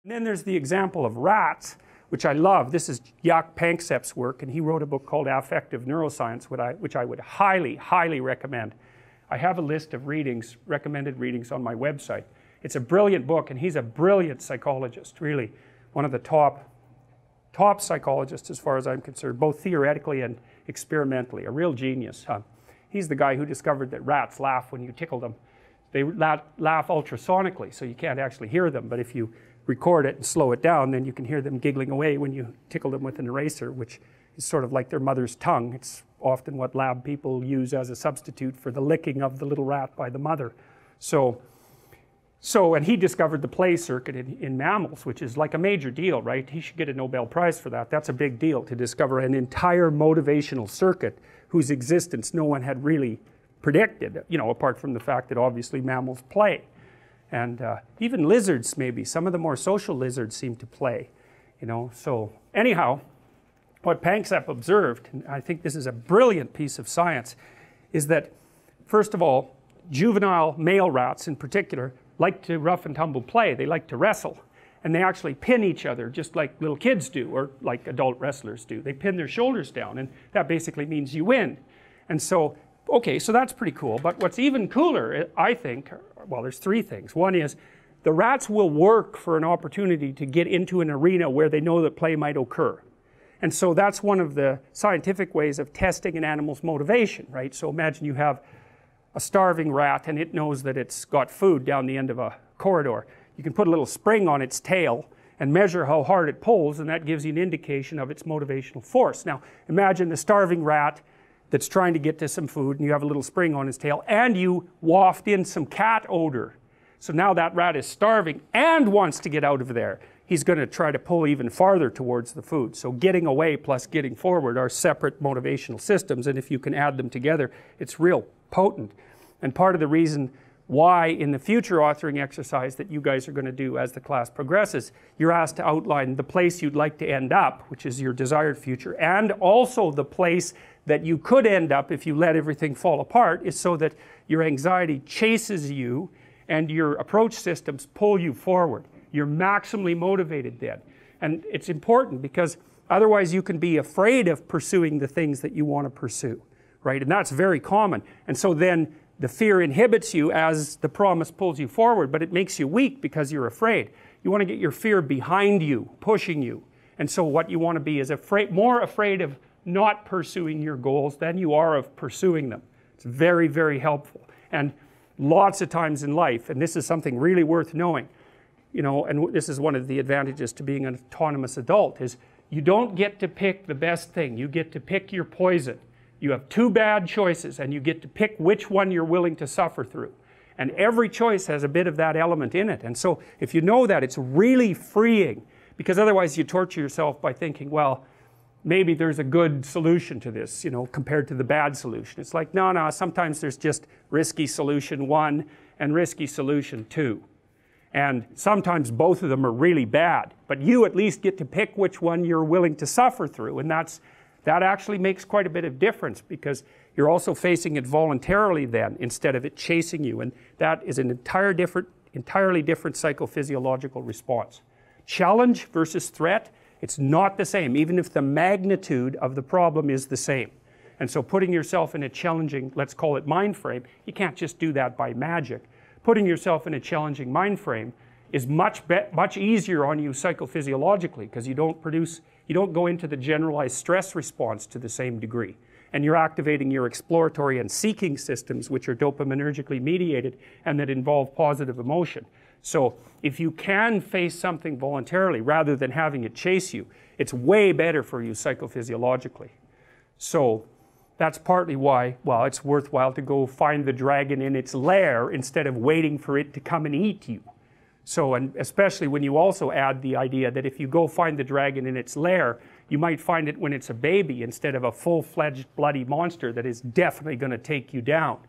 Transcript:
And then there's the example of rats, which I love. This is Jaak Panksepp's work, and he wrote a book called Affective Neuroscience, which I would highly, highly recommend. I have a list of readings, recommended readings on my website. It's a brilliant book, and he's a brilliant psychologist, really. One of the top psychologists as far as I'm concerned, both theoretically and experimentally. A real genius. He's the guy who discovered that rats laugh when you tickle them. They laugh ultrasonically, so you can't actually hear them, but if you record it and slow it down, then you can hear them giggling away when you tickle them with an eraser, which is sort of like their mother's tongue. It's often what lab people use as a substitute for the licking of the little rat by the mother. And he discovered the play circuit in mammals, which is like a major deal, right? He should get a Nobel Prize for that. That's a big deal, to discover an entire motivational circuit whose existence no one had really predicted, you know, apart from the fact that obviously mammals play. And even lizards, maybe. Some of the more social lizards seem to play, you know. So anyhow, what Panksepp observed, and I think this is a brilliant piece of science, is that, first of all, juvenile male rats in particular like to rough and tumble play. They like to wrestle. And they actually pin each other just like little kids do, or like adult wrestlers do. They pin their shoulders down, and that basically means you win. And so, okay, so that's pretty cool. But what's even cooler, I think, well, there's three things. One is the rats will work for an opportunity to get into an arena where they know that play might occur. And so that's one of the scientific ways of testing an animal's motivation, right? So imagine you have a starving rat and it knows that it's got food down the end of a corridor. You can put a little spring on its tail and measure how hard it pulls, and that gives you an indication of its motivational force. Now imagine the starving rat that's trying to get to some food, and you have a little spring on his tail, and you waft in some cat odor. So now that rat is starving and wants to get out of there. He's going to try to pull even farther towards the food. So getting away plus getting forward are separate motivational systems, and if you can add them together, it's real potent. And part of the reason why in the future authoring exercise that you guys are going to do as the class progresses, you're asked to outline the place you'd like to end up, which is your desired future, and also the place that you could end up if you let everything fall apart, is so that your anxiety chases you and your approach systems pull you forward. You're maximally motivated then. And it's important because otherwise you can be afraid of pursuing the things that you want to pursue, right? And that's very common. And so then the fear inhibits you as the promise pulls you forward, but it makes you weak because you're afraid. You want to get your fear behind you, pushing you. And so what you want to be is more afraid of not pursuing your goals than you are of pursuing them. It's very, very helpful. And lots of times in life, and this is something really worth knowing, you know, and this is one of the advantages to being an autonomous adult, is you don't get to pick the best thing. You get to pick your poison. You have two bad choices, and you get to pick which one you're willing to suffer through. And every choice has a bit of that element in it. And so if you know that, it's really freeing, because otherwise you torture yourself by thinking, well, maybe there's a good solution to this, you know, compared to the bad solution. It's like, no, sometimes there's just risky solution 1 and risky solution 2. And sometimes both of them are really bad, but you at least get to pick which one you're willing to suffer through. And that actually makes quite a bit of difference, because you're also facing it voluntarily then, instead of it chasing you. And that is an entirely different psychophysiological response. Challenge versus threat, it's not the same, even if the magnitude of the problem is the same. And so putting yourself in a challenging, let's call it mind frame, you can't just do that by magic. Putting yourself in a challenging mind frame is much easier on you psychophysiologically, because you don't go into the generalized stress response to the same degree. And you're activating your exploratory and seeking systems, which are dopaminergically mediated and that involve positive emotion. So if you can face something voluntarily rather than having it chase you, it's way better for you psychophysiologically. So that's partly why, well, it's worthwhile to go find the dragon in its lair instead of waiting for it to come and eat you. So, and especially when you also add the idea that if you go find the dragon in its lair, you might find it when it's a baby instead of a full-fledged bloody monster that is definitely going to take you down.